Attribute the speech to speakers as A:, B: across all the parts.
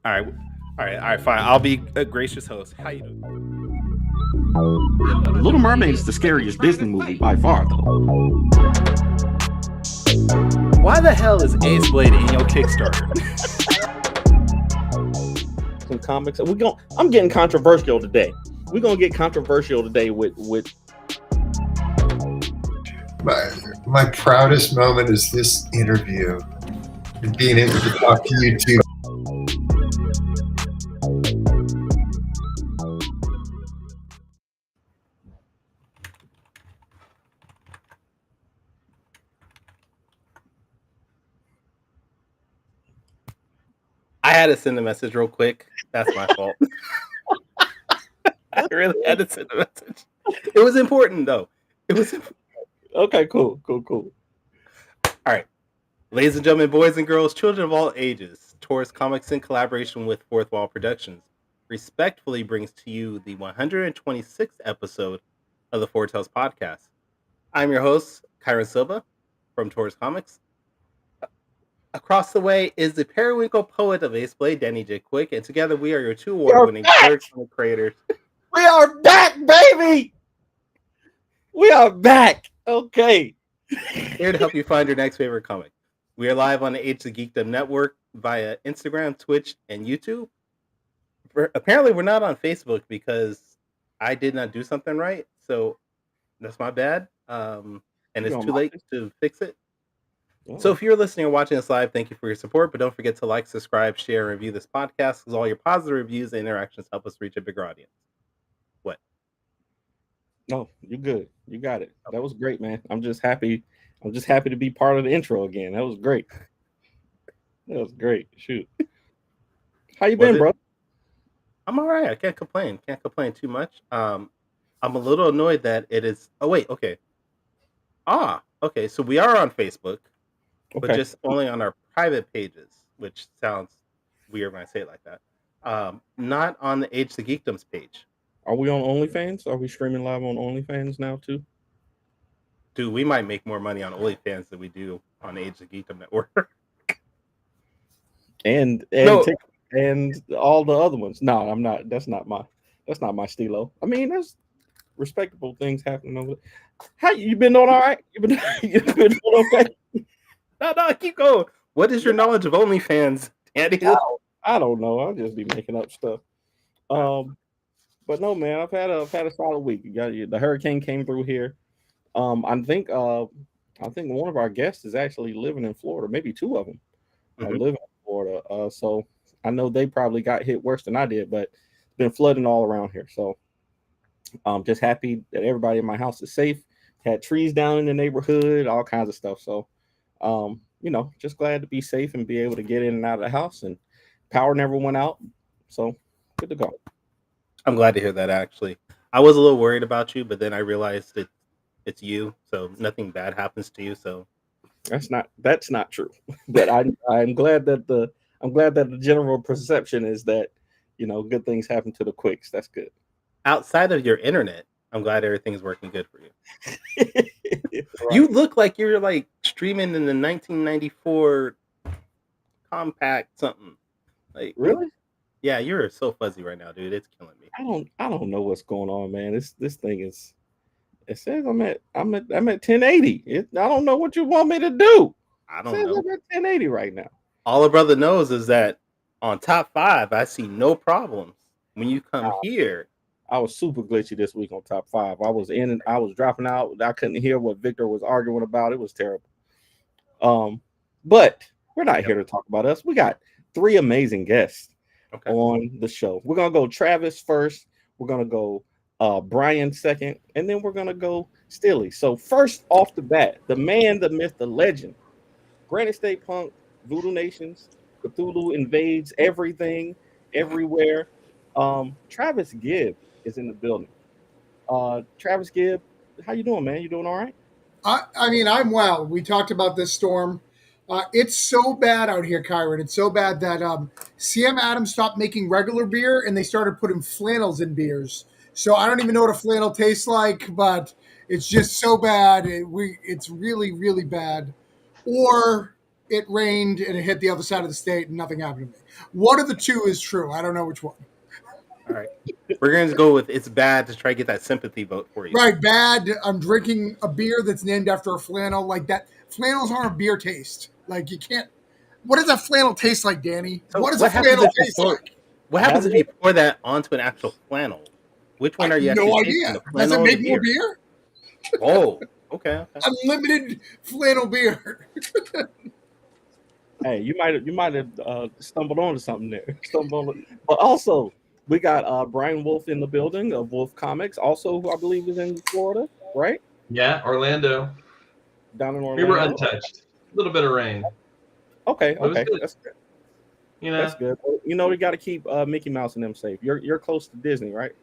A: All right, fine. I'll be a gracious host. How you doing?
B: Little Mermaid is the scariest Disney movie by far, though.
A: Why the hell is Ace Blade in your Kickstarter?
B: Some comics. I'm getting controversial today. We're gonna get controversial today with.
C: My proudest moment is this interview and being able to talk to you two.
A: I had to send a message real quick. That's my fault. I really had to send a message. It was important, though. It was
B: okay. Cool.
A: All right, ladies and gentlemen, boys and girls, children of all ages, Taurus Comics in collaboration with Fourth Wall Productions respectfully brings to you the 126th episode of the Four Tales podcast. I'm your host, Kyron Silva from Taurus Comics. Across the way is the periwinkle poet of Ace Blade, Danny J. Quick, and together we are your two award-winning character creators.
B: We are back, baby! We are back! Okay.
A: Here to help you find your next favorite comic. We are live on the Age of Geekdom Network via Instagram, Twitch, and YouTube. Apparently, we're not on Facebook because I did not do something right, so that's my bad. And it's too late to fix it. So if you're listening or watching us live, thank you for your support. But don't forget to like, subscribe, share, and review this podcast because all your positive reviews and interactions help us reach a bigger audience. What?
B: No, you're good. You got it. That was great, man. I'm just happy to be part of the intro again. That was great. Shoot. How you been, bro?
A: I'm all right. I can't complain. Can't complain too much. I'm a little annoyed that it is... Oh, wait. Okay. Okay. So we are on Facebook. Okay. But just only on our private pages, which sounds weird when I say it like that. Not on the Age of Geekdom's page.
B: Are we on OnlyFans? Are we streaming live on OnlyFans now too?
A: Dude, we might make more money on OnlyFans than we do on the Age of Geekdom Network.
B: and all the other ones. No, I'm not. That's not my stilo. I mean, there's respectable things happening over there. How you been doing? All right? You been doing okay?
A: No, keep going. What is your knowledge of OnlyFans, Andy?
B: I don't know. I'll just be making up stuff. But no, man, I've had a solid week. The hurricane came through here. I think one of our guests is actually living in Florida. Maybe two of them live in Florida. So I know they probably got hit worse than I did, but it's been flooding all around here. So I'm just happy that everybody in my house is safe. Had trees down in the neighborhood, all kinds of stuff. So just glad to be safe and be able to get in and out of the house, and power never went out. So good to go.
A: I'm glad to hear that, actually. I was a little worried about you, but then I realized that it's you, so nothing bad happens to you. So
B: that's not true. But I'm glad that the general perception is that, good things happen to the Quicks. That's good.
A: Outside of your internet, I'm glad everything's working good for you. Right. You look like you're like streaming in the 1994 compact something. Like
B: really?
A: Yeah, you're so fuzzy right now, dude. It's killing me.
B: I don't know what's going on, man. This thing is. It says I'm at 1080. I don't know what you want me to do.
A: I don't know.
B: I'm at 1080 right now.
A: All a brother knows is that on top 5, I see no problems. When you come here.
B: I was super glitchy this week on top 5. I was in and I was dropping out. I couldn't hear what Victor was arguing about. It was terrible. But we're not here to talk about us. We got 3 amazing guests on the show. We're gonna go Travis first. We're gonna go Brian second, and then we're gonna go Stilly. So first off the bat, the man, the myth, the legend, Granite State Punk, Voodoo Nations, Cthulhu Invades, everything, everywhere. Travis Gibb is in the building. Travis Gibb, how you doing, man? You doing all right?
D: I mean, I'm well. We talked about this storm. It's so bad out here, Kyron. It's so bad that CM Adams stopped making regular beer and they started putting flannels in beers. So I don't even know what a flannel tastes like, but it's just so bad. It's really, really bad. Or it rained and it hit the other side of the state and nothing happened to me. One of the two is true. I don't know which one.
A: All right. We're going to go with it's bad to try to get that sympathy vote for you.
D: Right, bad. I'm drinking a beer that's named after a flannel. Like that. Flannels aren't a beer taste. Like you can't. What does a flannel taste like, Danny?
A: So
D: what does a flannel taste like?
A: What happens if you pour that onto an actual flannel? Which one are you actually
D: No
A: tasting?
D: idea.
A: The
D: Does
A: flannel
D: it
A: or
D: make
A: the
D: more
A: beer?
D: beer?
A: Oh, okay.
D: Unlimited flannel beer.
B: Hey, you might have stumbled onto something there. But also we got Brian Wolf in the building of Wolf Comics, also who I believe is in Florida, right?
E: Yeah, Orlando.
B: Down in Orlando.
E: We were untouched. A little bit of rain.
B: Okay,
E: It was
B: okay,
E: good.
B: that's good.
E: You know,
B: That's good. You know, we got to keep Mickey Mouse and them safe. You're close to Disney, right?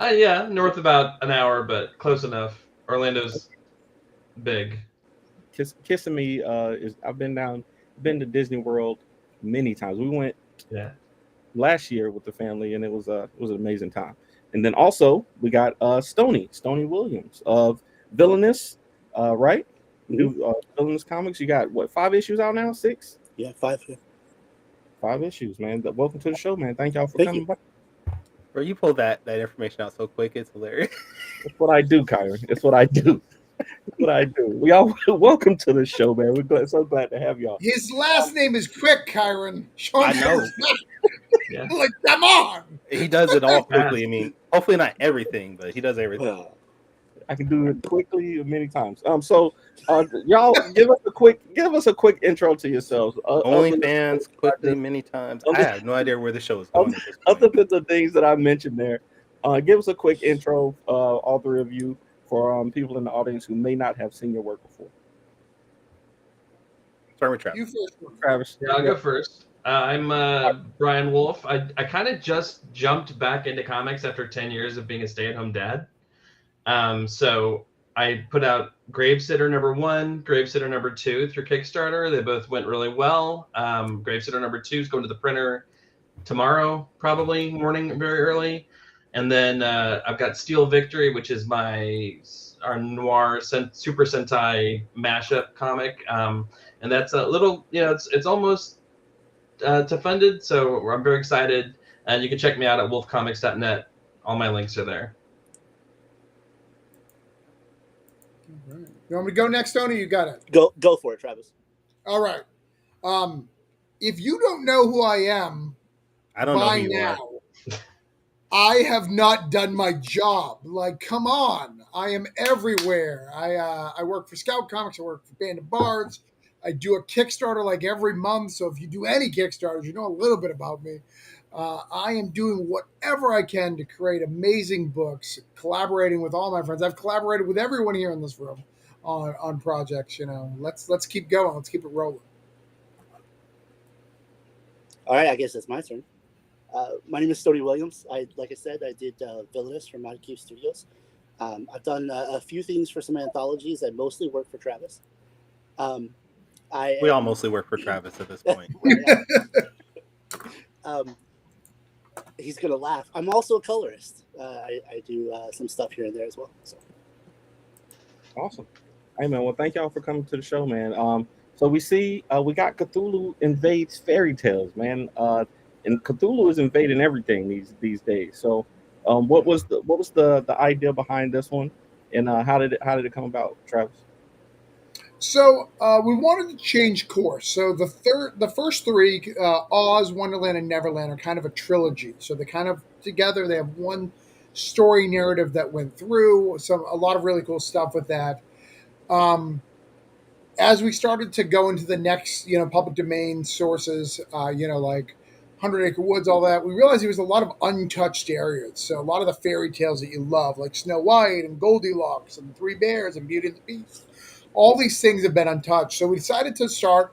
E: yeah, north about an hour, but close enough. Orlando's big.
B: Kissing Me is I've been to Disney World many times. We went last year with the family, and it was an amazing time. And then also we got Stony Williams of Villainous, right? New Villainous Comics. You got what, 5 issues out now? 6?
F: Yeah, 5.
B: 5 issues, man. Welcome to the show, man. Thank y'all for coming by.
A: Bro, you pulled that information out so quick. It's hilarious.
B: That's what I do, Kyron. It's what I do. That's what I do. We all welcome to the show, man. We're so glad to have y'all.
D: His last name is Quick, Kyron.
A: I know.
E: Yeah.
D: Like, come on.
A: He does it all quickly. I mean, hopefully not everything, but he does everything.
B: I can do it quickly many times. So y'all give us a quick intro to yourselves.
A: OnlyFans quickly many times. I have no idea where the show is going.
B: Other than the things that I mentioned there, give us a quick intro, all 3 of you, for people in the audience who may not have seen your work before.
A: Start with Travis.
D: You first.
B: Travis.
E: Yeah, I'll go first. I'm Brian Wolf. I kind of just jumped back into comics after 10 years of being a stay-at-home dad. So I put out Gravesitter #1, Gravesitter #2 through Kickstarter. They both went really well. Gravesitter #2 is going to the printer tomorrow, probably morning, very early. And then I've got Steel Victory, which is our noir Super Sentai mashup comic. And that's a little, it's almost to funded. So I'm very excited. And you can check me out at wolfcomics.net. All my links are there.
D: Right. You want me to go next, Tony? You got it.
F: Go for it, Travis.
D: All right. If you don't know who I am,
A: I don't know
D: by
A: who you
D: now,
A: are.
D: I have not done my job. Like, come on. I am everywhere. I work for Scout Comics. I work for Band of Bards. I do a Kickstarter like every month. So if you do any Kickstarters, you know a little bit about me. I am doing whatever I can to create amazing books, collaborating with all my friends. I've collaborated with everyone here in this room on projects. Let's keep going. Let's keep it rolling.
F: All right, I guess it's my turn. My name is Stony Williams. Like I said, I did Villainous for Mod Cube Studios. I've done a few things for some anthologies. I mostly work for Travis.
A: We all mostly work for Travis at this point.
F: He's gonna laugh. I'm also a colorist. I do some stuff here and there as well. So.
B: Awesome. Hey man, well thank y'all for coming to the show, man. So we see we got Cthulhu Invades fairy tales, man. And Cthulhu is invading everything these days. So what was the idea behind this one, and how did it come about, Travis?
D: So we wanted to change course. So the first 3, Oz, Wonderland, and Neverland, are kind of a trilogy. So they kind of together. They have one story narrative that went through. A lot of really cool stuff with that. As we started to go into the next, public domain sources, like 100 Acre Woods, all that, we realized there was a lot of untouched areas. So a lot of the fairy tales that you love, like Snow White and Goldilocks and 3 Bears and Beauty and the Beast, all these things have been untouched. So we decided to start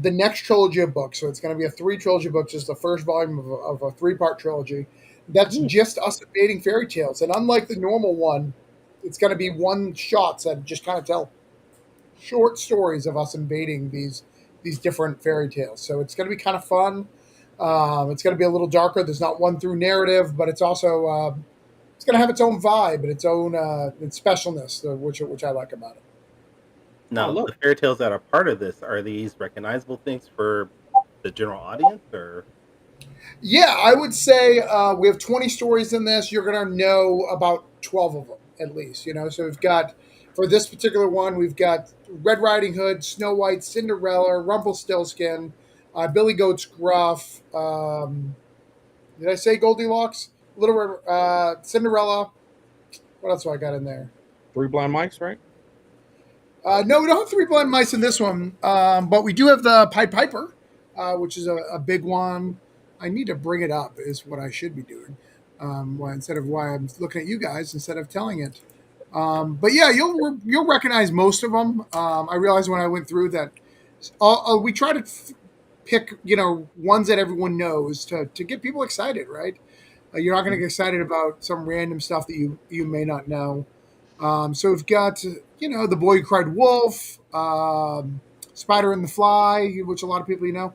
D: the next trilogy of books. So it's going to be a 3 trilogy books. It's the first volume of a 3-part trilogy. That's just us invading fairy tales. And unlike the normal one, it's going to be one shots that just kind of tell short stories of us invading these different fairy tales. So it's going to be kind of fun. It's going to be a little darker. There's not one through narrative, but it's also it's going to have its own vibe and its own its specialness, which I like about it.
A: Now,
B: look.
A: the fairy tales that are part of this, are these recognizable things for the general audience, or
D: Yeah, I would say we have 20 stories in this. You're going to know about 12 of them at least. So we've got for this particular one, we've got Red Riding Hood, Snow White, Cinderella, Rumpelstiltskin, Billy Goat's Gruff. Did I say Goldilocks? Cinderella. What else do I got in there?
B: Three Blind Mice, right?
D: No, we don't have Three Blind Mice in this one, but we do have the Pied Piper, which is a big one. I need to bring it up, is what I should be doing. Instead of why I'm looking at you guys instead of telling it. But yeah, you'll recognize most of them. I realized when I went through that we try to pick ones that everyone knows to get people excited, right? You're not going to get excited about some random stuff that you may not know. So we've got, The Boy Who Cried Wolf, Spider and the Fly, which a lot of people know.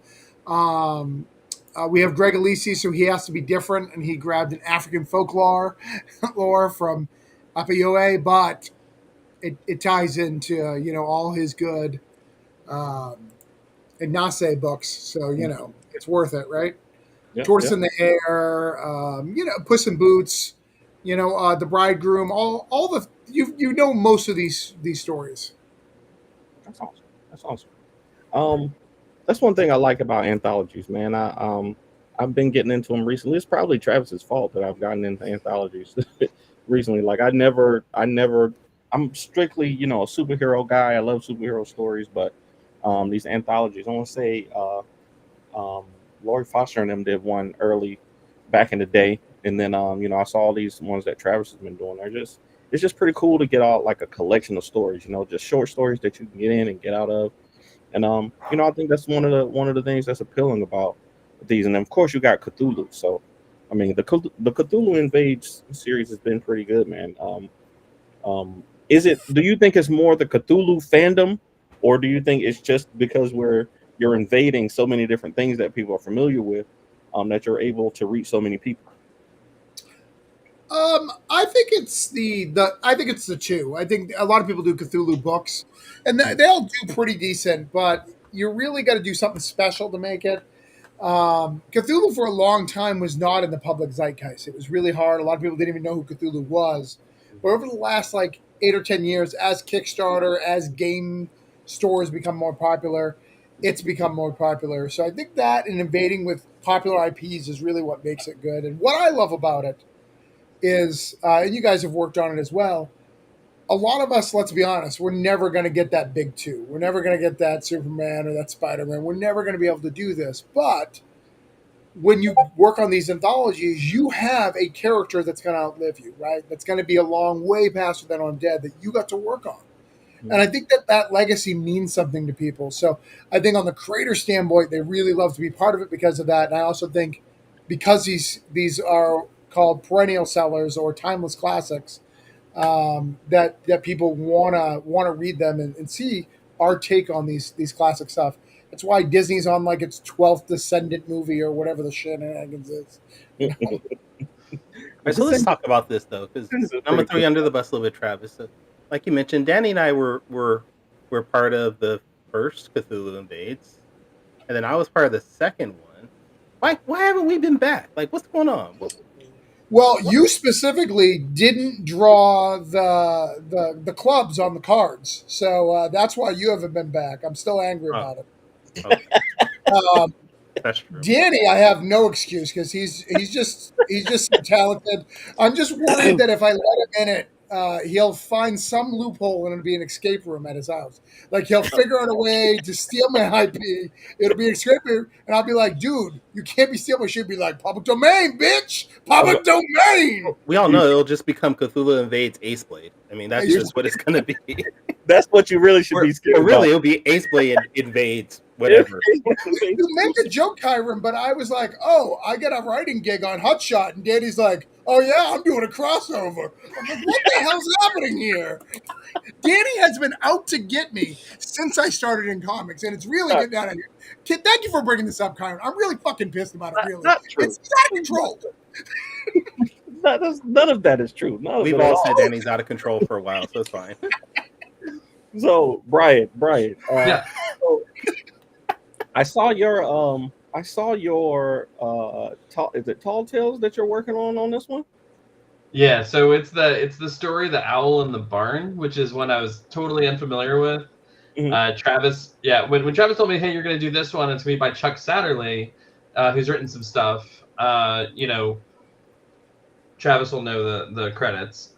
D: We have Greg Alisi, so he has to be different, and he grabbed an African folklore lore from Apayoe, but it ties into, all his good Ignase books, so, it's worth it, right?
B: Yep,
D: Tortoise
B: yep.
D: in the Air, Puss in Boots, The Bridegroom, all the most of these stories.
B: That's awesome. That's awesome. That's one thing I like about anthologies, man. I've been getting into them recently. It's probably Travis's fault that I've gotten into anthologies recently. Like I'm strictly, a superhero guy. I love superhero stories, but these anthologies, I want to say, Lori Foster and them did one early back in the day, and then I saw all these ones that Travis has been doing. It's just pretty cool to get out like a collection of stories, just short stories that you can get in and get out of. And I think that's one of the things that's appealing about these. And then, of course, you got Cthulhu. So, I mean, the Cthulhu Invades series has been pretty good, man. Do you think it's more the Cthulhu fandom, or do you think it's just because you're invading so many different things that people are familiar with, that you're able to reach so many people?
D: I think it's the two. I think a lot of people do Cthulhu books, and they all do pretty decent, but you really got to do something special to make it. Cthulhu for a long time was not in the public zeitgeist. It was really hard. A lot of people didn't even know who Cthulhu was. But over the last 8 or 10 years, as Kickstarter, as game stores become more popular, it's become more popular. So I think that and invading with popular IPs is really what makes it good. And what I love about it is, and you guys have worked on it as well, a lot of us, let's be honest, we're never going to get that big two. We're never going to get that Superman or that Spider-Man. We're never going to be able to do this. But when you work on these anthologies, you have a character that's going to outlive you, right? That's going to be a long way past than Undead that you got to work on. Mm-hmm. And I think that legacy means something to people. So I think on the creator standpoint, they really love to be part of it because of that. And I also think because these are called perennial sellers or timeless classics, that people wanna read them and see our take on these classic stuff. That's why Disney's on its 12th Descendant movie or whatever the shenanigans is.
A: So let's talk about this though, because I'm gonna throw you under the bus a little bit, Travis. So, like you mentioned, Danny and I were part of the first Cthulhu Invades, and then I was part of the second one. Why haven't we been back? What's going on?
D: Well, you specifically didn't draw the clubs on the cards, so that's why you haven't been back. I'm still angry about it. Okay.
A: That's true.
D: Danny, I have no excuse because he's just so talented. I'm just worried that if I let him in it, he'll find some loophole and it'll be an escape room at his house. He'll figure out a way to steal my IP. It'll be an escape room, and I'll be like, dude, you can't be stealing my shit. Be like, public domain, bitch, public domain.
A: We all know it'll just become Cthulhu Invades Ace Blade. I mean, that's just what it's gonna be.
B: That's what you really should be scared about.
A: Really, it'll be Ace Blade Invades, whatever.
D: You make a joke, Kyron, but I was like, oh, I get a writing gig on Hotshot, and Danny's like, oh yeah, I'm doing a crossover. I'm like, what the hell's happening here? Danny has been out to get me since I started in comics, and it's really getting out of here. Thank you for bringing this up, Kyron. I'm really fucking pissed about it, really. It's out of control.
B: None of that is true.
A: We've all said Danny's out of control for a while, so it's fine.
B: So Brian,
E: Yeah.
B: so I saw your is it Tall Tales that you're working on this one?
E: Yeah, so it's the story The Owl in the Barn, which is one I was totally unfamiliar with.
B: Mhm.
E: Travis, yeah, when Travis told me, hey, you're gonna do this one, it's gonna be by Chuck Satterley, who's written some stuff. Travis will know the credits.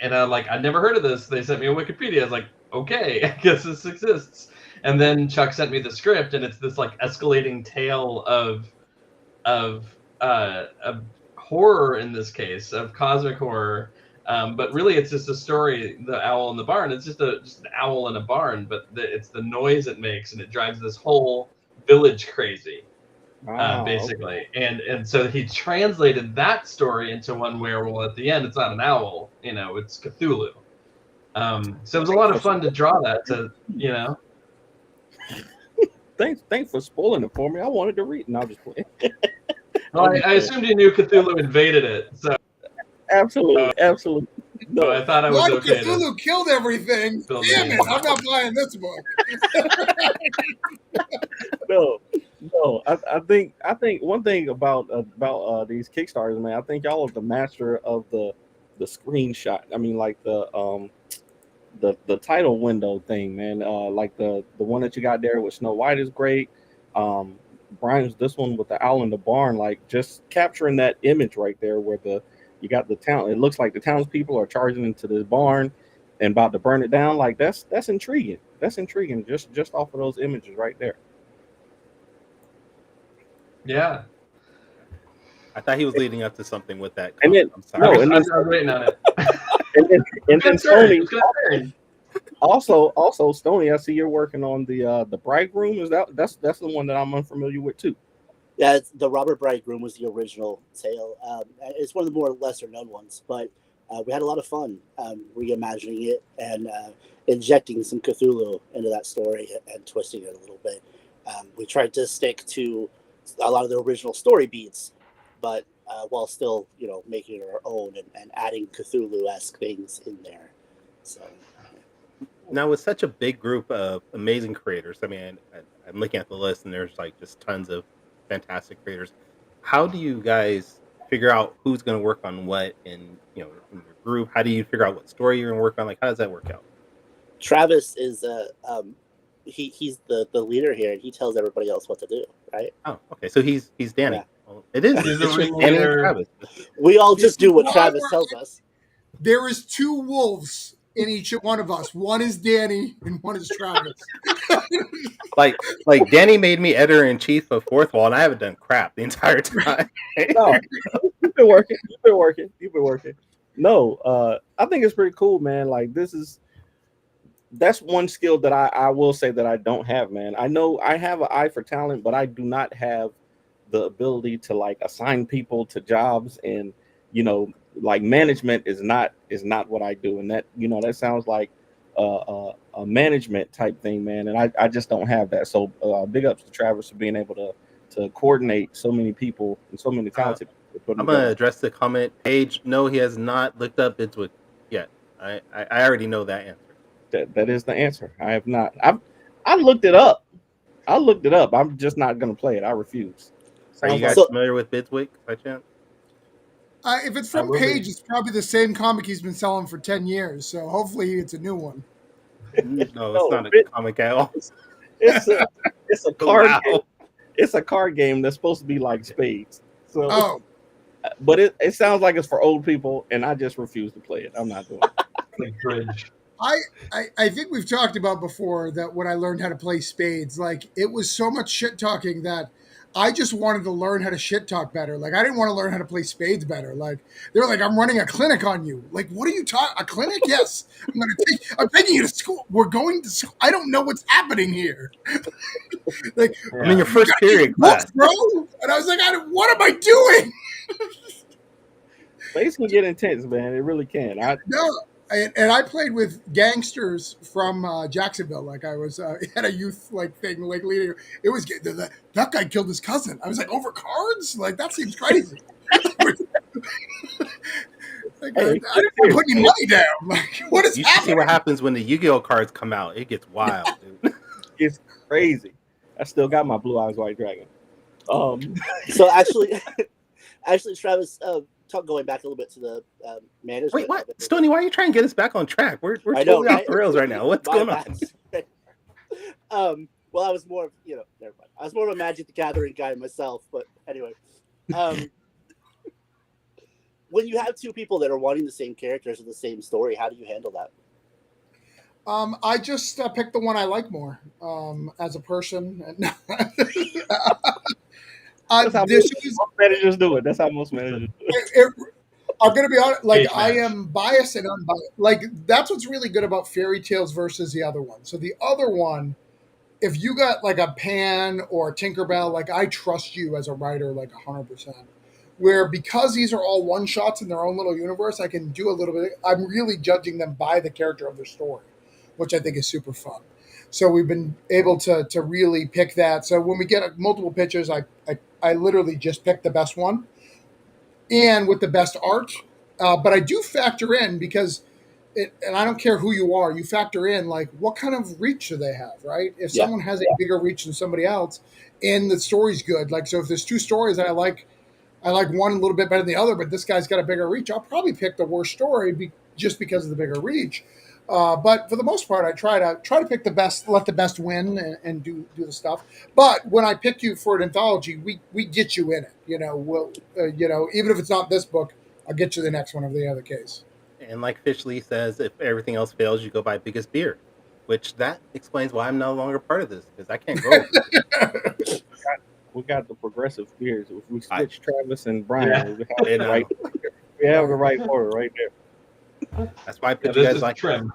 E: And I'd never heard of this. They sent me a Wikipedia. I was like, okay, I guess this exists. And then Chuck sent me the script, and it's this like escalating tale of horror in this case, of cosmic horror. But really, it's just a story. The Owl in the Barn. It's just an owl in a barn, but it's the noise it makes, and it drives this whole village crazy.
B: Wow,
E: Basically, and so he translated that story into one where, well, at the end, it's not an owl, it's Cthulhu. So it was a lot of fun to draw that.
B: Thanks for spoiling it for me. I wanted to read. No, just playing.
E: Well, I assumed you knew Cthulhu invaded it, so
B: Absolutely. No,
E: I thought I was
D: Why
E: okay.
D: Cthulhu killed everything?
E: Build
D: Damn
E: the
D: it! I'm not buying this book.
B: no. I think one thing about these Kickstarters, man. I think y'all are the master of the screenshot. I mean, like the title window thing, man. Like the one that you got there with Snow White is great. Brian's this one with the owl in the barn, like just capturing that image right there where you got the town. It looks like the townspeople are charging into this barn and about to burn it down. Like that's intriguing. That's intriguing. Just off of those images right there.
E: Yeah.
A: I thought he was leading up to something with that.
B: And then
A: I'm sorry.
B: no, and
E: I
B: then,
E: was waiting on it.
B: and then Stoney.
E: Turn.
B: Also, Stoney, I see you're working on the Bridegroom. Is that's the one that I'm unfamiliar with too?
F: Yeah, the Robert Bridegroom was the original tale. It's one of the more lesser known ones, but we had a lot of fun reimagining it and injecting some Cthulhu into that story and twisting it a little bit. We tried to stick to a lot of the original story beats, but while still, making it our own and adding Cthulhu-esque things in there. So.
A: Now, with such a big group of amazing creators, I mean, I'm looking at the list and there's like just tons of fantastic creators. How do you guys figure out who's going to work on what in your group? How do you figure out what story you're going to work on? Like, how does that work out?
F: Travis is he's the leader here, and he tells everybody else what to do, right?
A: Oh, okay. So he's Danny.
F: Yeah.
A: Well, it is.
E: He's the
A: It's just
E: ringleader.
A: Danny and Travis.
F: We all just do what Travis tells us.
D: There is 2 wolves in each one of us. One is Danny and one is Travis.
A: Like Danny made me editor in chief of Fourth Wall, and I haven't done crap the entire time.
B: No, you've been working. No, I think it's pretty cool, man. Like that's one skill that I will say that I don't have, man. I know I have an eye for talent, but I do not have the ability to like assign people to jobs, and like management is not what I do, and that that sounds like a management type thing, man. And I just don't have that. So big ups to Travis for being able to coordinate so many people and so many talented people.
A: I'm gonna address the comment. Page, no, he has not looked up Bidswick yet. I already know that answer.
B: That is the answer. I have not. I looked it up. I'm just not gonna play it. I refuse.
A: Are you guys familiar with Bidswick by chance?
D: If it's from Page, it's probably the same comic he's been selling for 10 years. So hopefully it's a new one.
A: No, it's not a comic at all.
B: It's a card game. It's a card game that's supposed to be like Spades. So, but it sounds like it's for old people, and I just refuse to play it. I'm not doing it.
E: Bridge.
D: I think we've talked about before that when I learned how to play Spades, like it was so much shit talking that I just wanted to learn how to shit talk better. Like I didn't want to learn how to play Spades better. Like they were like, "I'm running a clinic on you." Like, what are you talking? A clinic? Yes, I'm taking you to school. We're going to school. I don't know what's happening here. Like,
A: I'm in your first period class,
D: bro. And I was like, "What am I doing?"
B: Spades can get intense, man. It really can.
D: And I played with gangsters from Jacksonville. Like I was had a youth thing leading. It was that guy killed his cousin. I was like, over cards? Like that seems crazy. Like,
B: Hey,
D: I didn't put any money down. Like, what is
A: You should see
D: happening?
A: what happens when the Yu-Gi-Oh cards come out. It gets wild, dude.
B: it's crazy. I still got my Blue Eyes White Dragon.
F: So actually, Travis, going back a little bit to the management.
A: Wait, what?
F: of it.
A: Stoney, why are you trying to get us back on track? We're
F: I know,
A: totally
F: right?
A: off the rails right now. What's
F: My
A: going on?
F: bad. Well, I was more of, never mind. I was more of a Magic the Gathering guy myself, but anyway. When you have two people that are wanting the same characters or the same story, how do you handle that?
D: I just picked the one I like more as a person.
B: That's how
D: This
B: most
D: is
B: managers do it. That's how most managers do it.
D: I'm gonna be honest. Like,
E: Cage
D: I
E: match.
D: am biased and unbiased. Like, that's what's really good about Fairy Tales versus the other one. So the other one, if you got like a Pan or a Tinkerbell, like, I trust you as a writer, like 100%. Where because these are all one shots in their own little universe, I can do a little bit. I'm really judging them by the character of their story, which I think is super fun. So we've been able to really pick that. So when we get multiple pitches, I literally just pick the best one and with the best art. But I do factor in because, and I don't care who you are, you factor in like what kind of reach do they have, right? If
F: Yeah.
D: someone has a bigger reach than somebody else, and the story's good, like, so if there's two stories that I like one a little bit better than the other, but this guy's got a bigger reach, I'll probably pick the worst story just because of the bigger reach. But for the most part, I try to pick the best, let the best win, and do the stuff. But when I pick you for an anthology, we get you in it. We'll even if it's not this book, I'll get you the next one of the other case.
A: And like Fish Lee says, if everything else fails, you go buy biggest beer. Which that explains why I'm no longer part of this, because I can't grow.
B: We got the progressive beers. If we switch Travis and Brian,
E: Yeah.
B: we have
A: You
B: the
A: know.
B: right. We have the right order right there.
A: That's why I
E: Yeah,
A: put you
E: this
A: guys
E: is
A: like
E: trim.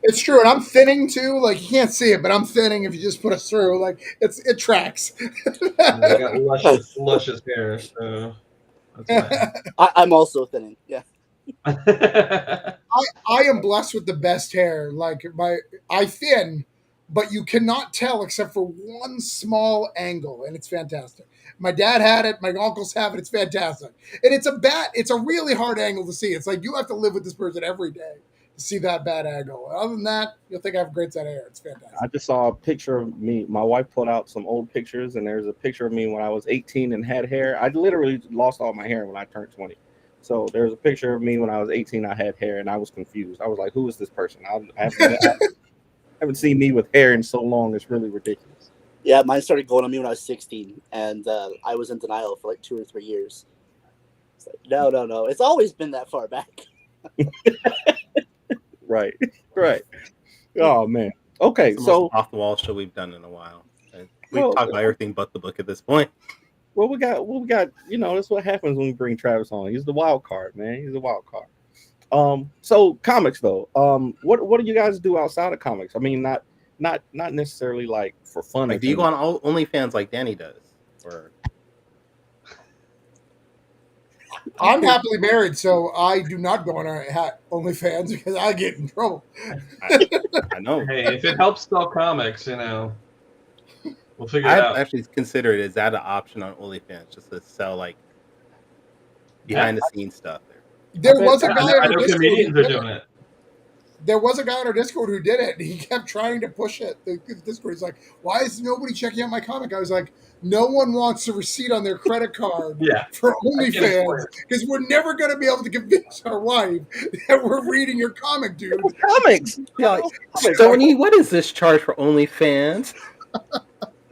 D: It's true, and I'm thinning too. Like, you can't see it, but I'm thinning. If you just put us through, like, it tracks.
E: I got luscious hair, so that's
F: I'm also thinning. Yeah.
E: fine.
D: I am blessed with the best hair. Like, I thin, but you cannot tell except for one small angle, and it's fantastic. My dad had it. My uncles have it. It's fantastic, and it's a really hard angle to see. It's like you have to live with this person every day to see that bad angle. Other than that, you'll think I have a great set of hair. It's fantastic.
B: I just saw a picture of me. My wife pulled out some old pictures, and there's a picture of me when I was 18 and had hair. I literally lost all my hair when I turned 20. So there's a picture of me when I was 18. I had hair, and I was confused. I was like, "Who is this person?" I haven't seen me with hair in so long. It's really ridiculous.
F: Yeah, mine started going on me when I was 16, and I was in denial for like 2 or 3 years. It's like, no. It's always been that far back.
B: Right. Oh man. Okay,
A: It's the
B: so
A: most off the wall show we've done in a while. And we've
B: Well,
A: talked about everything but the book at this point.
B: we got. That's what happens when we bring Travis on. He's the wild card, man. He's the wild card. So comics though. What do you guys do outside of comics? I mean, not necessarily like for fun.
A: Like, do you go on OnlyFans like Danny does? Or
D: I'm happily married, so I do not go on OnlyFans because I get in trouble.
A: I know.
E: Hey, if it helps sell comics, we'll figure it
A: I've
E: out.
A: actually considered is that an option on OnlyFans just to sell like behind the scenes stuff there.
D: There was a
E: I
D: guy
E: know,
D: on
E: I
D: our
E: know
D: Discord.
E: comedians are doing it.
D: There was a guy on our Discord who did it. He kept trying to push it. The Discord, he's like, "Why is nobody checking out my comic?" I was like, "No one wants a receipt on their credit card
E: Yeah.
D: for
E: I can explain
D: OnlyFans because we're never going to be able to convince our wife that we're reading your comic, dude."
B: comics.
A: Yeah, like, Stoney, what is this charge for OnlyFans?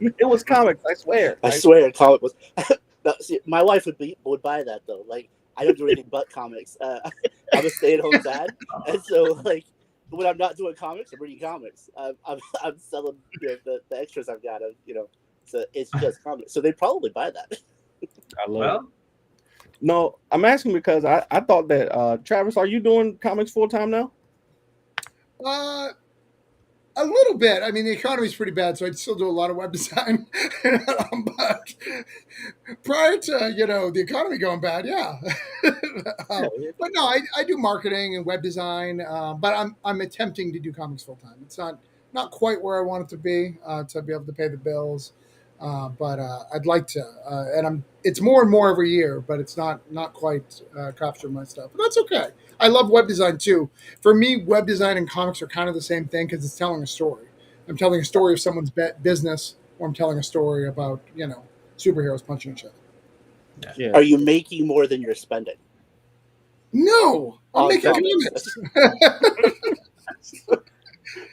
B: It was comics. I swear.
F: I swear, comic was. No, see, my wife would buy that though. Like, I don't do anything but comics. I'm a stay-at-home dad, and so like when I'm not doing comics, I'm reading comics. I'm selling the extras I've got. So it's just comics. So they probably buy that.
B: I love it. No, I'm asking because I thought that Travis, are you doing comics full time now?
D: A little bit. I mean, the economy's pretty bad, so I'd still do a lot of web design. But prior to the economy going bad, yeah. But no, I do marketing and web design. But I'm attempting to do comics full time. It's not quite where I want it to be able to pay the bills. But I'd like to, and it's more and more every year, but it's not quite capturing my stuff. But that's okay. I love web design too. For me, web design and comics are kind of the same thing because it's telling a story. I'm telling a story of someone's business, or I'm telling a story about superheroes punching each other.
B: Yeah.
F: Are you making more than you're spending?
D: No, I'm making
F: comics.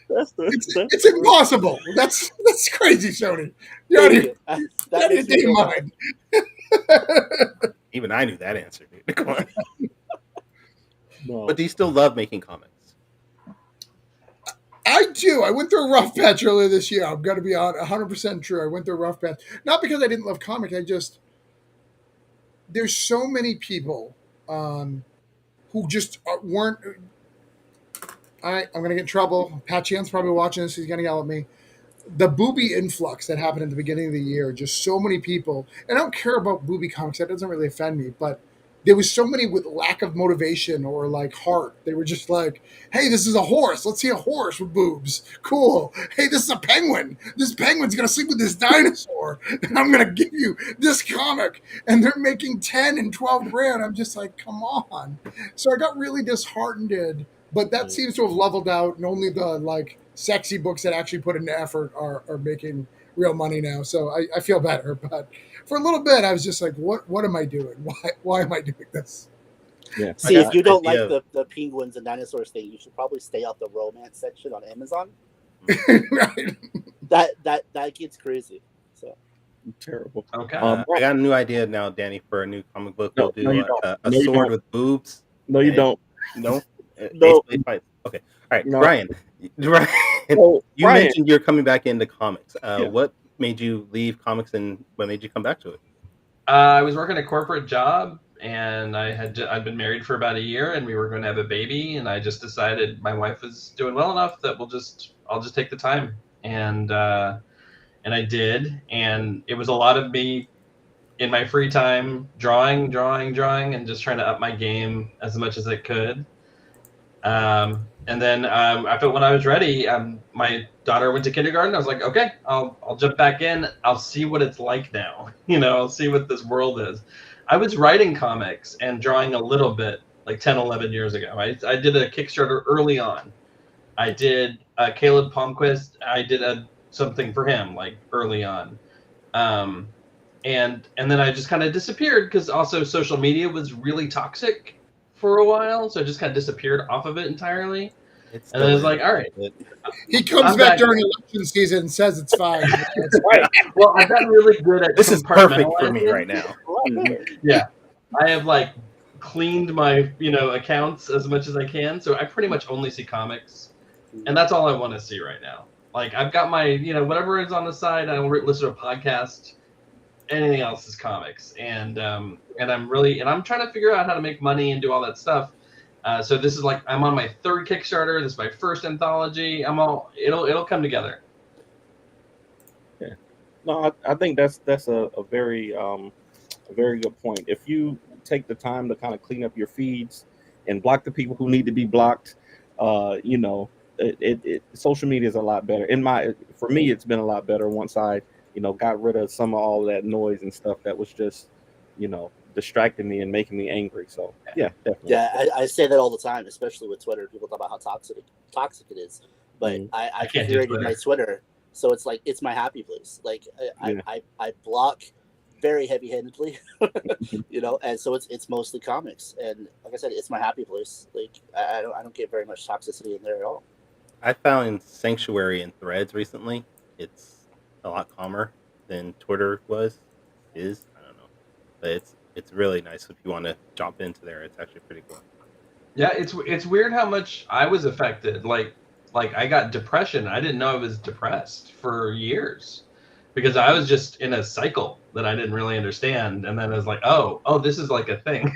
D: It's impossible. That's crazy, Sony. You're out of your
F: That
D: damn mind.
A: Even I knew that answer, dude. Come on.
B: No.
A: But do you still love making comics?
D: I do. I went through a rough patch earlier this year. I'm going to be 100% true. I went through a rough patch. Not because I didn't love comics. There's so many people who just weren't. All right, I'm going to get in trouble. Pat Chan's probably watching this. He's going to yell at me. The booby influx that happened at the beginning of the year, just so many people. And I don't care about booby comics. That doesn't really offend me. But there was so many with lack of motivation or like heart. They were just like, hey, this is a horse. Let's see a horse with boobs. Cool. Hey, this is a penguin. This penguin's going to sleep with this dinosaur. And I'm going to give you this comic. And they're making 10 and 12 grand. I'm just like, come on. So I got really disheartened. But that seems to have leveled out. And only the sexy books that actually put in effort are making real money now. So I feel better. But for a little bit, I was just like, what am I doing? Why am I doing this?
B: Yeah.
F: See, if you don't like the penguins and dinosaurs thing, you should probably stay out the romance section on Amazon.
D: Right.
F: That gets crazy. So
B: terrible.
E: Okay.
A: I got a new idea now, Danny, for a new comic book. We'll do a sword with boobs.
B: No, you don't.
A: No.
B: No.
A: Okay. All right,
B: No.
A: Brian.
B: Oh,
A: You
B: Brian.
A: mentioned you're coming back into comics.
B: Yeah.
A: What made you leave comics, and what made you come back to it?
E: I was working a corporate job, and I'd been married for about a year, and we were going to have a baby, and I just decided my wife was doing well enough that I'll just take the time, and I did, and it was a lot of me in my free time drawing, and just trying to up my game as much as I could. And then after when I was ready, my daughter went to kindergarten. I was like, okay, I'll jump back in. I'll see what it's like now. I'll see what this world is. I was writing comics and drawing a little bit like 10, 11 years ago. I did a Kickstarter early on. I did Caleb Palmquist. I did something for him like early on. And then I just kind of disappeared because also social media was really toxic for a while, so I just kind of disappeared off of it entirely. And then I was like, all right.
D: He comes back during election season and says it's fine.
E: Right. Well, I've gotten really good at
A: this is perfect for me right now.
E: Yeah. I have cleaned my accounts as much as I can, so I pretty much only see comics, and that's all I want to see right now. I've got my whatever is on the side. I don't listen to a podcast. Anything else is comics, and I'm trying to figure out how to make money and do all that stuff. So this is I'm on my third Kickstarter. This is my first anthology. It'll come together.
B: Yeah, no, I think that's a very good point. If you take the time to kind of clean up your feeds and block the people who need to be blocked, social media is a lot better. For me, it's been a lot better once I got rid of some of all that noise and stuff that was just, distracting me and making me angry. So yeah, definitely.
F: Yeah, I say that all the time, especially with Twitter. People talk about how toxic it is, but I configured my Twitter, so it's my happy place. I block very heavy-handedly, and so it's mostly comics, and like I said, it's my happy place. I don't get very much toxicity in there at all.
A: I found Sanctuary in Threads recently. It's a lot calmer than Twitter is. I don't know, but it's really nice if you want to jump into there. It's actually pretty cool.
E: Yeah, it's weird how much I was affected. Like I got depression. I didn't know I was depressed for years because I was just in a cycle that I didn't really understand. And then I was like, oh, this is like a thing.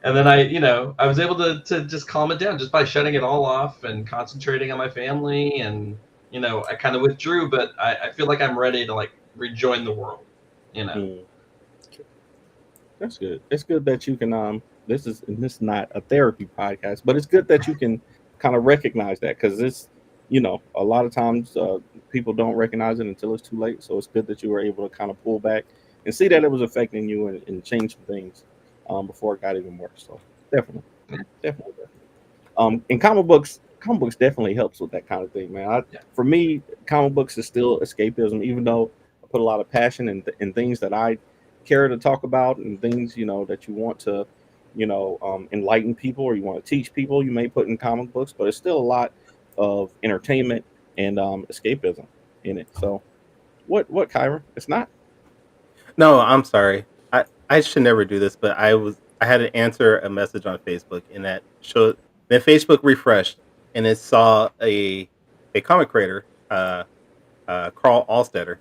E: And then I was able to just calm it down just by shutting it all off and concentrating on my family. And, I kind of withdrew, but I feel like I'm ready to rejoin the world,
B: That's good. It's good that you can, this is not a therapy podcast, but it's good that you can kind of recognize that, because a lot of times people don't recognize it until it's too late. So it's good that you were able to kind of pull back and see that it was affecting you and change some things before it got even worse. So definitely, definitely. In comic books definitely helps with that kind of thing, man. For me, comic books is still escapism, even though I put a lot of passion in things that I care to talk about and things that you want to enlighten people or you want to teach people. You may put in comic books, but it's still a lot of entertainment and escapism in it. So, what, Kyra? It's not.
A: No, I'm sorry. I should never do this, but I had to answer a message on Facebook, and that showed then Facebook refreshed, and it saw a comic creator, Carl Alstetter.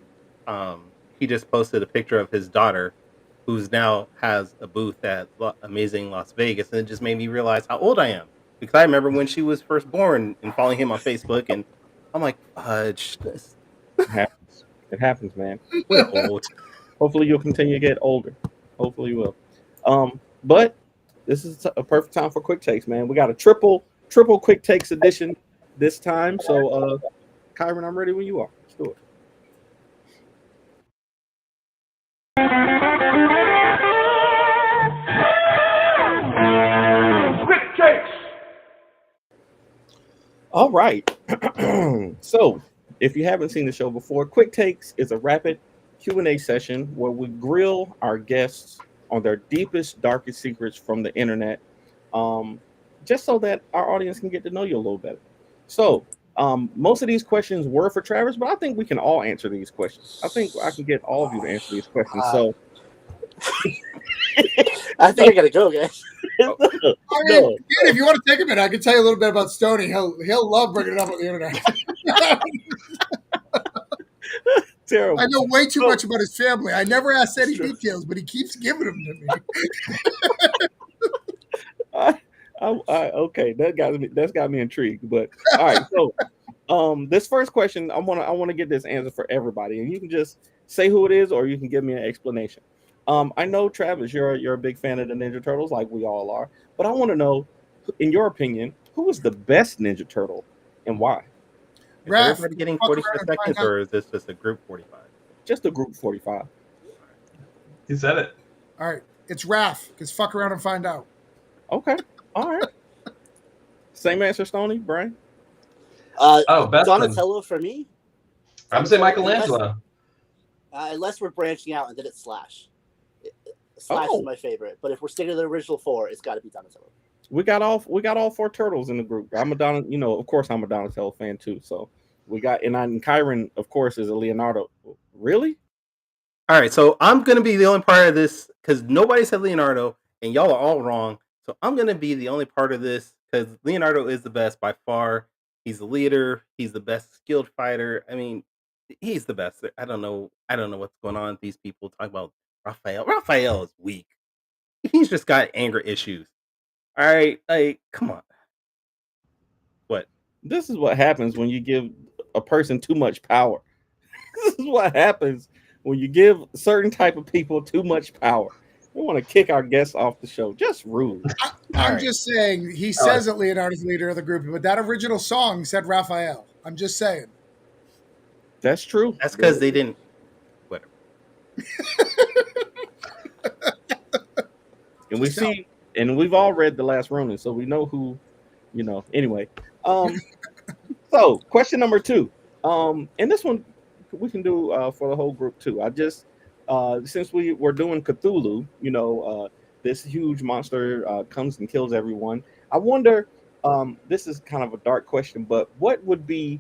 A: He just posted a picture of his daughter, who's now has a booth at Amazing Las Vegas, and it just made me realize how old I am, because I remember when she was first born and following him on Facebook, and I'm like, fudge,
B: It happens. It happens, man.
A: we're old.
B: Hopefully, you'll continue to get older. Hopefully, you will. But this is a perfect time for quick takes, man. We got a triple quick takes edition this time. So, Kyron, I'm ready when you are. Let's do it. Quick takes. All right. So, if you haven't seen the show before, Quick Takes is a rapid Q&A session where we grill our guests on their deepest, darkest secrets from the internet, just so that our audience can get to know you a little better. So, most of these questions were for Travis, but I think we can all answer these questions. I think I can get all of you to answer these questions. So,
F: I think I gotta go, guys.
D: If you want to take a minute, I can tell you a little bit about Stoney. He'll love bringing it up on the internet.
B: Terrible.
D: I know way too much about his family. I never asked any details, but he keeps giving them to me.
B: Okay, that's got me intrigued. But all right, so this first question, I want to get this answer for everybody, and you can just say who it is, or you can give me an explanation. I know, Travis, you're a big fan of the Ninja Turtles, like we all are, but I want to know, in your opinion, who is the best Ninja Turtle and why?
A: Is everybody getting 45 seconds, or is this just a group 45?
B: Just a group 45.
E: He said it.
D: All right, it's Raph. Because fuck around and find out.
B: Okay, all right. Same answer, Stoney, Brian.
F: Donatello for me.
E: I'm saying Michelangelo.
F: Unless we're branching out and then it's Slash. Slash is my favorite, but if we're sticking to the original four, it's got to be Donatello.
B: We got all four turtles in the group. I'm a of course I'm a Donatello fan too. So we got and Kyron, of course, is a Leonardo. Really?
A: All right, so I'm gonna be the only part of this because nobody said Leonardo, and y'all are all wrong. So I'm gonna be the only part of this because Leonardo is the best by far. He's the leader. He's the best skilled fighter. I mean, he's the best. I don't know what's going on with these people talking about Raphael. Raphael is weak. He's just got anger issues. All right, like, come on. What?
B: This is what happens when you give a person too much power. This is what happens when you give certain type of people too much power. We want to kick our guests off the show. Just rude.
D: I'm just saying, he says that Leonardo's the leader of the group, but that original song said Raphael. I'm just saying.
B: That's true.
A: That's because they didn't. Whatever.
B: And we see, and we've all read The Last Ronin, so we know who, Anyway, so question number 2. And this one we can do for the whole group too. I just since we're doing Cthulhu, this huge monster comes and kills everyone. I wonder. This is kind of a dark question, but what would be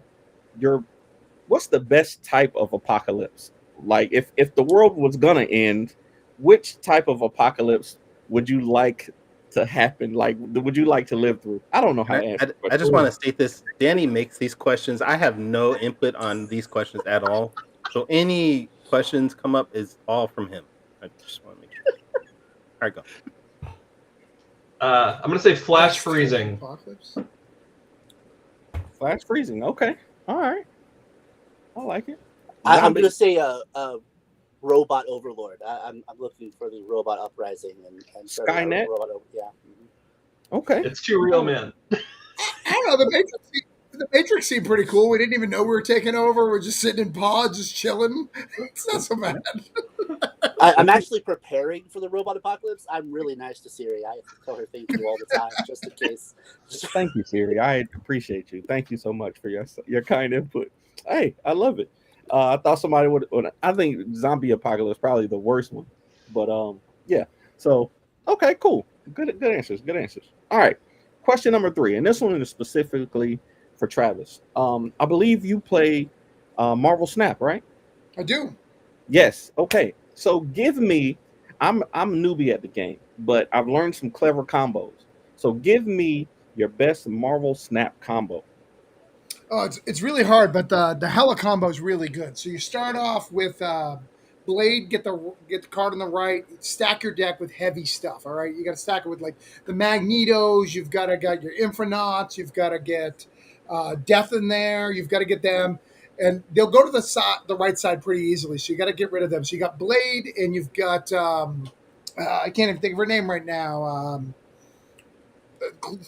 B: what's the best type of apocalypse? Like if the world was gonna end, which type of apocalypse would you like to happen? Like, would you like to live through? I don't know how to answer.
A: I just want to state this. Danny makes these questions. I have no input on these questions at all. So any questions come up is all from him. I just want to make sure. All right, go.
E: I'm going to say flash freezing.
D: Apocalypse?
B: Flash freezing. Okay. All right. I like it.
F: I'm going to say robot overlord. I'm looking for the robot uprising and
B: Skynet.
F: Yeah.
B: Okay.
E: It's too real, man.
D: I don't know. The Matrix seemed pretty cool. We didn't even know we were taking over. We're just sitting in pods, just chilling. It's not so bad.
F: I'm actually preparing for the robot apocalypse. I'm really nice to Siri. I tell her thank you all the time, just in case.
B: Thank you, Siri. I appreciate you. Thank you so much for your kind input. Hey, I love it. I thought somebody would. I think zombie apocalypse probably the worst one, but yeah. So okay, cool. Good answers. Good answers. All right. Question number 3, and this one is specifically for Travis. I believe you play Marvel Snap, right?
D: I do.
B: Yes. Okay. So give me. I'm a newbie at the game, but I've learned some clever combos. So give me your best Marvel Snap combo.
D: Oh, it's really hard, but the Hella combo is really good. So you start off with Blade, get the card on the right, stack your deck with heavy stuff. All right, you got to stack it with like the Magnetos. You've got to get your Infranauts. You've got to get Death in there. You've got to get them, and they'll go to the right side pretty easily. So you got to get rid of them. So you got Blade, and you've got I can't even think of her name right now.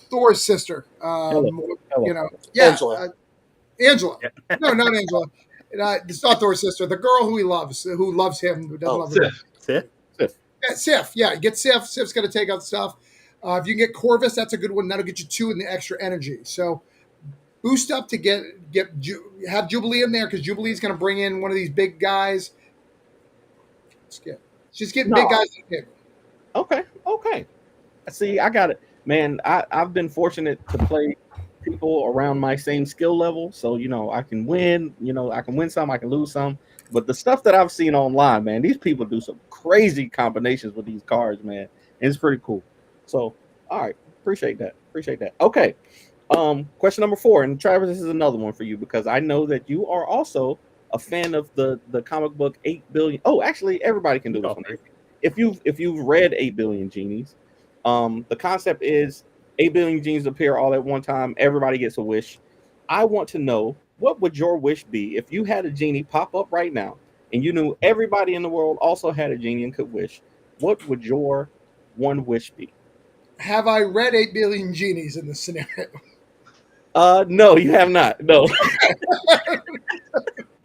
D: Thor's sister.
B: Hello.
D: You know, yeah.
F: Angela.
D: Angela. No, not Angela. It's not Thor's sister. The girl who loves him, who doesn't love him.
E: Sif.
D: Yeah, Sif. Yeah, get Sif. Sif's going to take out stuff. If you can get Corvus, that's a good one. That'll get you 2 in the extra energy. So boost up to have Jubilee in there because Jubilee's going to bring in one of these big guys. Just get big guys in the table.
B: Okay. See, I got it, man. I've been fortunate to play people around my same skill level, so I can win. I can win some, I can lose some. But the stuff that I've seen online, man, these people do some crazy combinations with these cards, man. It's pretty cool. So, all right, appreciate that. Okay, question number 4, and Travis, this is another one for you because I know that you are also a fan of the comic book 8 Billion. Oh, actually, everybody can do this one. If you've read 8 Billion Genies, the concept is 8 billion genies appear all at one time. Everybody gets a wish. I want to know, what would your wish be if you had a genie pop up right now and you knew everybody in the world also had a genie and could wish? What would your one wish be?
D: Have I read 8 Billion Genies in this scenario?
B: No, you have not. No.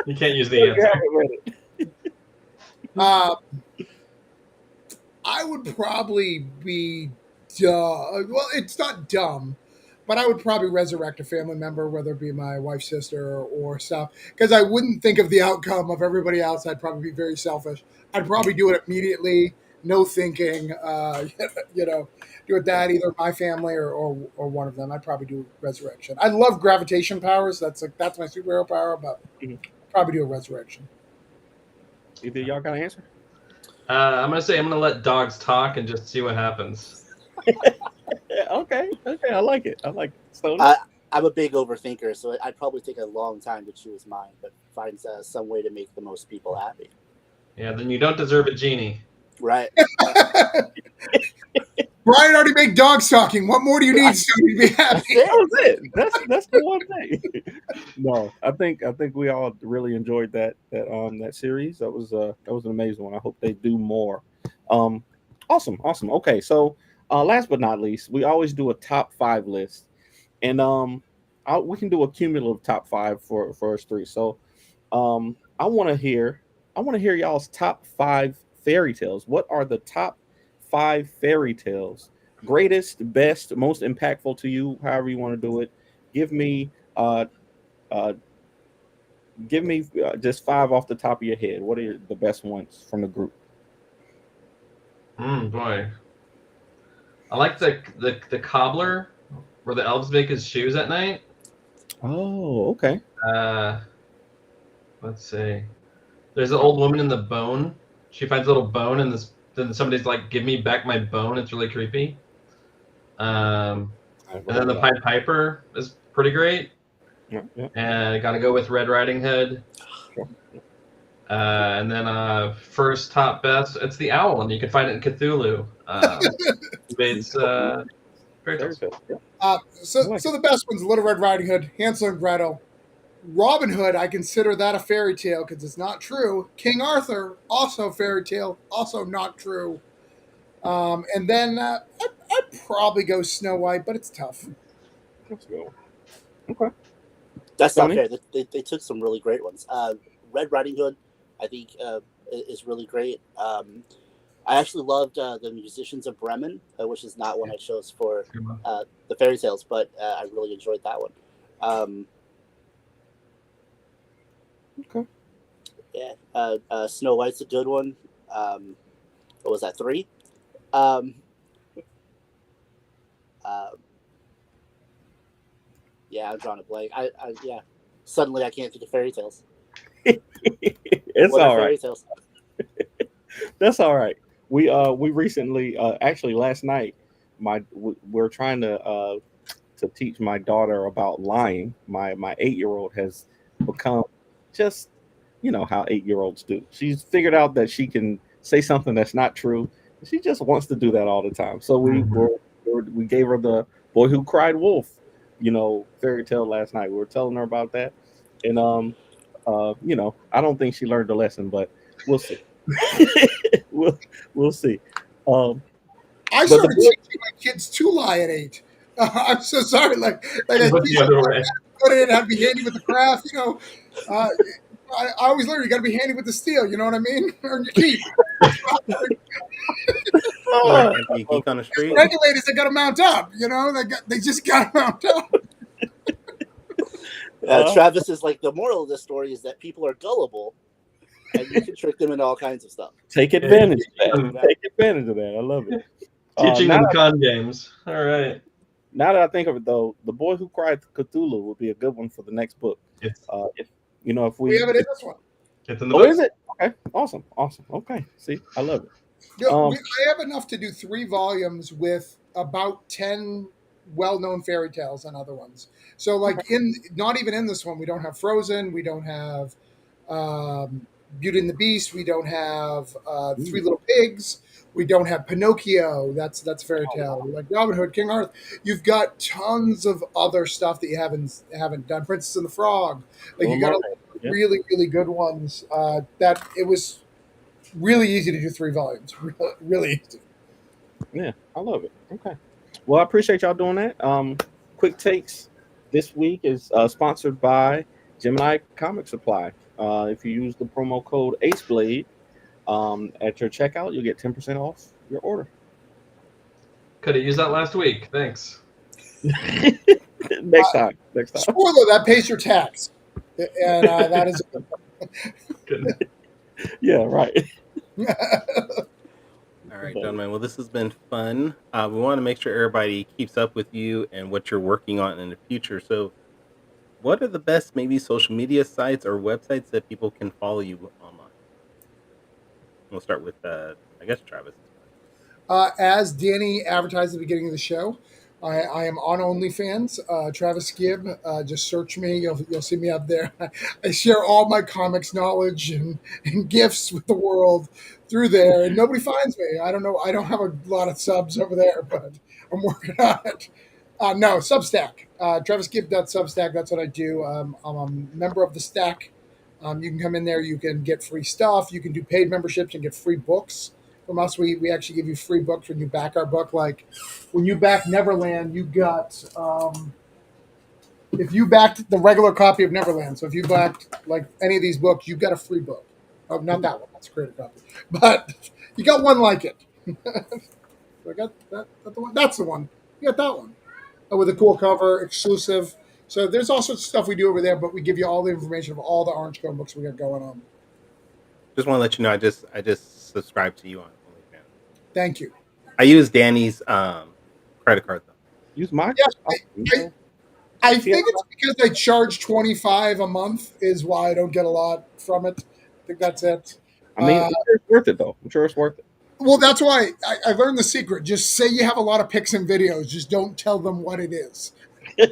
E: You can't use the answer.
D: I would probably be dumb. Well, it's not dumb, but I would probably resurrect a family member, whether it be my wife's sister or stuff, because I wouldn't think of the outcome of everybody else. I'd probably be very selfish. I'd probably do it immediately, no thinking. Do it that either my family or one of them. I'd probably do resurrection. I love gravitation powers. That's my superhero power, but I'd probably do a resurrection.
B: Either y'all got an answer?
E: I'm gonna let dogs talk and just see what happens.
B: Okay, I like it. So
F: I'm a big overthinker, so I'd probably take a long time to choose mine, but find some way to make the most people happy.
E: Yeah, then you don't deserve a genie.
F: Right.
D: Brian already made dogs talking. What more do you need, Stu, to be happy?
B: that was it. That's the one thing. No, I think we all really enjoyed that series. That was an amazing one. I hope they do more. Awesome. Okay, so last but not least, we always do a top 5 list, and we can do a cumulative top 5 for us 3. So I want to hear y'all's top 5 fairy tales. What are the top 5 fairy tales? Greatest, best, most impactful to you, however you want to do it. Give me just 5 off the top of your head. What are the best ones from the group?
E: Boy, I like the cobbler where the elves make his shoes at night.
B: Oh, okay.
E: Let's see. There's an old woman in the bone. She finds a little bone, and then somebody's like, "Give me back my bone." It's really creepy. And then the Pied Piper is pretty great.
B: Yeah.
E: And I gotta go with Red Riding Hood.
B: Sure.
E: And then first top best, it's the owl, and you can find it in Cthulhu. Invades fairy tales.
D: So the best one's Little Red Riding Hood, Hansel and Gretel. Robin Hood, I consider that a fairy tale because it's not true. King Arthur, also fairy tale, also not true. And then I'd probably go Snow White, but it's tough.
B: Let's go. Okay.
F: That's
B: Tony?
F: not fair. They took some really great ones. Red Riding Hood, I think, is really great. I actually loved The Musicians of Bremen, which is not one I chose for the fairy tales, but I really enjoyed that one.
B: Okay.
F: Yeah, Snow White's a good one. What was that, 3? Yeah, I'm drawing a blank. Yeah. Suddenly, I can't think of fairy tales.
B: It's
F: What are
B: all right.
F: fairy tales?
B: That's all right. We recently, actually last night, we're trying to teach my daughter about lying. My 8-year-old has become just, you know how 8-year-olds do. She's figured out that she can say something that's not true. She just wants to do that all the time. So we gave her the Boy Who Cried Wolf, fairy tale last night. We were telling her about that, and I don't think she learned the lesson, but we'll see. we'll see.
D: I started teaching my kids to lie at 8. I'm so sorry. Like I teach them how to be handy with the craft. I always learn you got to be handy with the steel. You know what I mean? Earn your keep.
A: Be a geek on the street.
D: Regulators, they got to mount up. They just got to mount up.
F: Travis is like, the moral of this story is that people are gullible, and you can trick them into all kinds of stuff.
B: Take advantage of that. Take advantage of that. I love it.
E: Teaching them con games. All right.
B: Now that I think of it, though, The Boy Who Cried Cthulhu would be a good one for the next book. If we
D: have it in this one.
E: It's in the book.
B: Is it? Okay. Awesome. Okay. See, I love it.
D: I have enough to do 3 volumes with about 10 well-known fairy tales and other ones. So, not even in this one, we don't have Frozen. We don't have Beauty and the Beast. We don't have 3 Little Pigs. We don't have Pinocchio. That's fairy tale. Like Robin Hood, King Arthur. You've got tons of other stuff that you haven't done. Princess and the Frog. You got really, really good ones. That it was really easy to do 3 volumes. Really easy.
B: Yeah, I love it. Okay. Well, I appreciate y'all doing that. Quick Takes this week is sponsored by Gemini Comic Supply. If you use the promo code AceBlade at your checkout, you'll get 10% off your order.
E: Could have used that last week. Thanks.
B: Next time.
D: Spoiler, that pays your tax. And that is
E: Good.
B: Yeah, right.
A: All right, gentlemen. Well, this has been fun. We want to make sure everybody keeps up with you and what you're working on in the future. So, what are the best maybe social media sites or websites that people can follow you online? We'll start with, I guess, Travis.
D: As Danny advertised at the beginning of the show, I am on OnlyFans. Travis Gibb. Just search me. You'll see me up there. I share all my comics knowledge and gifts with the world through there, and nobody finds me. I don't know. I don't have a lot of subs over there, but I'm working on it. No, Substack. TravisGibb.substack. That's what I do. I'm a member of the Stack. You can come in there. You can get free stuff. You can do paid memberships and get free books from us. We actually give you free books when you back our book. Like when you back Neverland, you got if you backed the regular copy of Neverland. So if you backed like any of these books, you got a free book. Oh, not that one. That's a creative copy, but you got one like it. So I got that. That's the one. You got that one with a cool cover, exclusive. So there's all sorts of stuff we do over there, but we give you all the information of all the Orange Cone books we got going on.
A: Just want to let you know, I just subscribed to you on OnlyFans.
D: Thank you.
A: I use Danny's credit card though.
B: Use mine.
D: Yeah, I think it's because I charge $25 a month is why I don't get a lot from it. I think that's it.
B: I mean, it's worth it though. I'm sure it's worth it.
D: Well, that's why I learned the secret. Just say you have a lot of pics and videos. Just don't tell them what it is.
B: I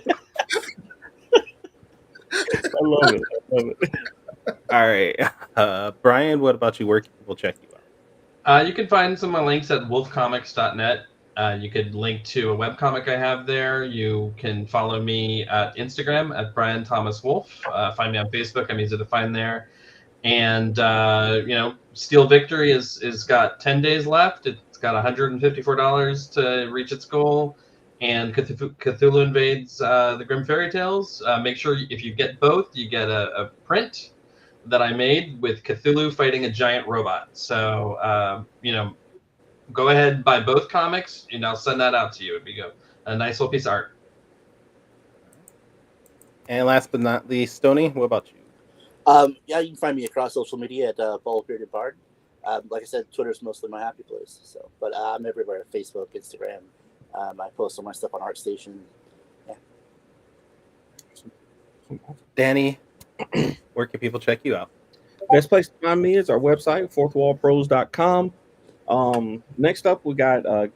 B: love it.
A: All right. Brian, what about you? Where can people check you out?
E: You can find some of my links at wolfcomics.net. You could link to a webcomic I have there. You can follow me at Instagram at Brian Thomas Wolf. Find me on Facebook. I'm easy to find there. And, Steel Victory is got 10 days left. It's got $154 to reach its goal. and Cthulhu Invades the Grim Fairy Tales. Make sure if you get both, you get a print that I made with Cthulhu fighting a giant robot. So, go ahead and buy both comics, and I'll send that out to you. It'd be a nice little piece of art.
A: And last but not least, Stoney, what about you?
F: Yeah, you can find me across social media at Bald-Bearded-Bard. Like I said, Twitter's mostly my happy place. So, but I'm everywhere: Facebook, Instagram. I post all my stuff on ArtStation. Yeah.
A: Danny, where can people check you out?
B: Best place to find me is our website, fourthwallpros.com. Next up, we got the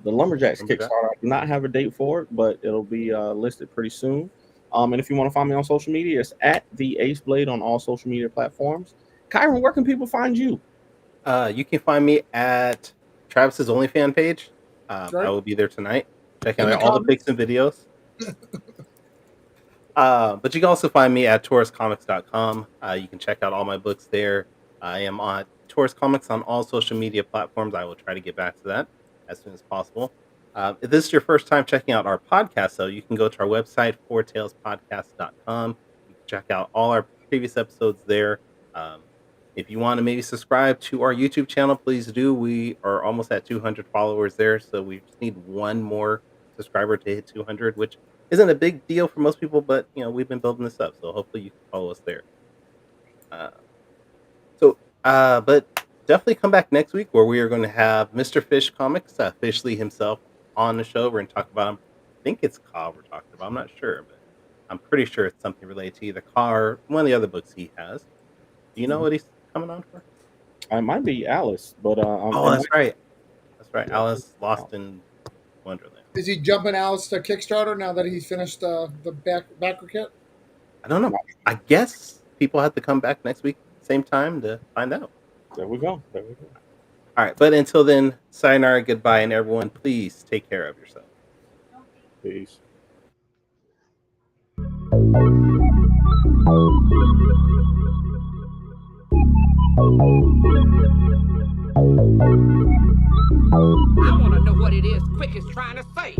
B: Lumberjacks Kickstarter. I do not have a date for it, but it'll be listed pretty soon. And if you want to find me on social media, it's at the Ace Blade on all social media platforms. Kyron, where can people find you?
A: You can find me at Travis's OnlyFans page.
D: Right.
A: I will be there tonight, checking
D: In the
A: out all the pics and videos. But you can also find me at tauruscomics.com. You can check out all my books there. I am on Taurus Comics on all social media platforms. I will try to get back to that as soon as possible. If this is your first time checking out our podcast, though, you can go to our website, fourtailspodcast.com. You can check out all our previous episodes there. If you want to maybe subscribe to our YouTube channel, please do. We are almost at 200 followers there, so we just need one more subscriber to hit 200, which isn't a big deal for most people, but we've been building this up, so hopefully you can follow us there. But definitely come back next week where we are going to have Mr. Fish Comics, Fishley himself, on the show. We're going to talk about him. I think it's Ka we're talking about. I'm not sure, but I'm pretty sure it's something related to either Ka or one of the other books he has. Do you know what he's coming on for?
B: It might be Alice, but
A: that's right. That's right. Alice Lost in Wonderland.
D: Is he jumping Alice to Kickstarter now that he's finished the backer kit?
A: I don't know. I guess people have to come back next week, same time, to find out.
B: There we go.
A: All right, but until then, sayonara, goodbye, and everyone, please take care of yourself.
B: Peace.
G: I want to know what it is Quick is trying to say.